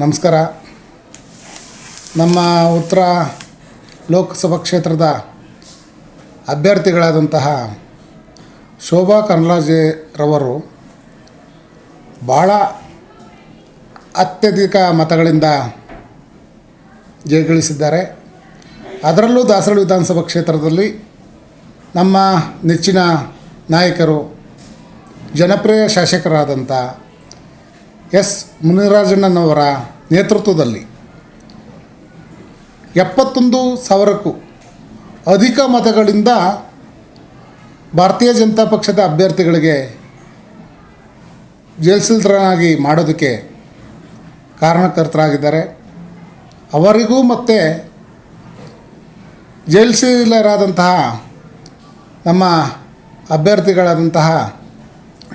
ನಮಸ್ಕಾರ. ನಮ್ಮ ಉತ್ತರ ಲೋಕಸಭಾ ಕ್ಷೇತ್ರದ ಅಭ್ಯರ್ಥಿಗಳಾದಂತಹ ಶೋಭಾ ಕರಂದ್ಲಾಜೆರವರು ಭಾಳ ಅತ್ಯಧಿಕ ಮತಗಳಿಂದ ಜಯಗಳಿಸಿದ್ದಾರೆ. ಅದರಲ್ಲೂ ದಾಸರಳ್ಳಿ ವಿಧಾನಸಭಾ ಕ್ಷೇತ್ರದಲ್ಲಿ ನಮ್ಮ ನೆಚ್ಚಿನ ನಾಯಕರು, ಜನಪ್ರಿಯ ಶಾಸಕರಾದಂಥ ಎಸ್ ಮುನಿರಾಜಣ್ಣನವರ ನೇತೃತ್ವದಲ್ಲಿ 71,000ಕ್ಕೂ ಅಧಿಕ ಮತಗಳಿಂದ ಭಾರತೀಯ ಜನತಾ ಪಕ್ಷದ ಅಭ್ಯರ್ಥಿಗಳಿಗೆ ಜಯಶೀಲರಾಗಿ ಮಾಡೋದಕ್ಕೆ ಕಾರಣಕರ್ತರಾಗಿದ್ದಾರೆ. ಅವರಿಗೂ ಮತ್ತು ಜಯಶೀಲರಾದಂತಹ ನಮ್ಮ ಅಭ್ಯರ್ಥಿಗಳಾದಂತಹ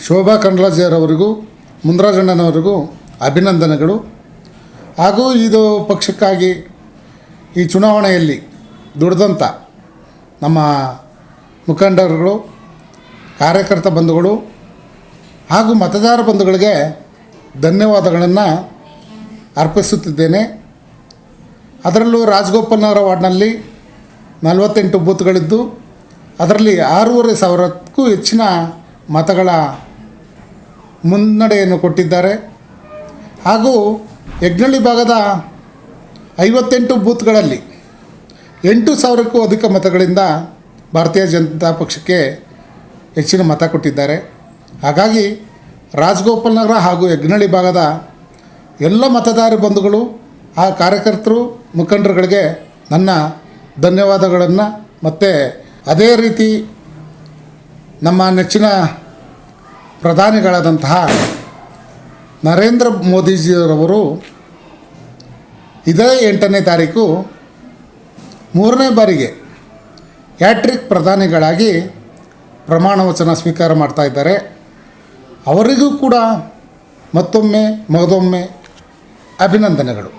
ಶೋಭಾ ಕರಂದ್ಲಾಜೆರವರಿಗೂ ಮುನಿರಾಜಣ್ಣನವರಿಗೂ ಅಭಿನಂದನೆಗಳು. ಹಾಗೂ ಇದು ಪಕ್ಷಕ್ಕಾಗಿ ಈ ಚುನಾವಣೆಯಲ್ಲಿ ದುಡಿದಂಥ ನಮ್ಮ ಮುಖಂಡರುಗಳು, ಕಾರ್ಯಕರ್ತ ಬಂಧುಗಳು ಹಾಗೂ ಮತದಾರ ಬಂಧುಗಳಿಗೆ ಧನ್ಯವಾದಗಳನ್ನು ಅರ್ಪಿಸುತ್ತಿದ್ದೇನೆ. ಅದರಲ್ಲೂ ರಾಜಗೋಪಾಲ್ ವಾರ್ಡ್ನಲ್ಲಿ 48 ಬೂತ್ಗಳಿದ್ದು ಅದರಲ್ಲಿ 6,500ಕ್ಕೂ ಹೆಚ್ಚಿನ ಮತಗಳ ಮುನ್ನಡೆಯನ್ನು ಕೊಟ್ಟಿದ್ದಾರೆ. ಹಾಗೂ ಯಗ್ನಳ್ಳಿ ಭಾಗದ 58 ಬೂತ್ಗಳಲ್ಲಿ 8,000ಕ್ಕೂ ಅಧಿಕ ಮತಗಳಿಂದ ಭಾರತೀಯ ಜನತಾ ಪಕ್ಷಕ್ಕೆ ಹೆಚ್ಚಿನ ಮತ ಕೊಟ್ಟಿದ್ದಾರೆ. ಹಾಗಾಗಿ ರಾಜಗೋಪಾಲ್ ನಗರ ಹಾಗೂ ಯಗ್ನಳ್ಳಿ ಭಾಗದ ಎಲ್ಲ ಮತದಾರ ಬಂಧುಗಳು ಆ ಕಾರ್ಯಕರ್ತರು, ಮುಖಂಡರುಗಳಿಗೆ ನನ್ನ ಧನ್ಯವಾದಗಳನ್ನು. ಮತ್ತು ಅದೇ ರೀತಿ ನಮ್ಮ ನೆಚ್ಚಿನ ಪ್ರಧಾನಿಗಳಾದಂತಹ ನರೇಂದ್ರ ಮೋದಿಜಿಯವರು ಇದೇ 8ನೇ ತಾರೀಕು 3ನೇ ಬಾರಿಗೆ ಹ್ಯಾಟ್ರಿಕ್ ಪ್ರಧಾನಿಗಳಾಗಿ ಪ್ರಮಾಣ ವಚನ ಸ್ವೀಕಾರ ಮಾಡ್ತಾಯಿದ್ದಾರೆ. ಅವರಿಗೂ ಕೂಡ ಮತ್ತೊಮ್ಮೆ ಅಭಿನಂದನೆಗಳು.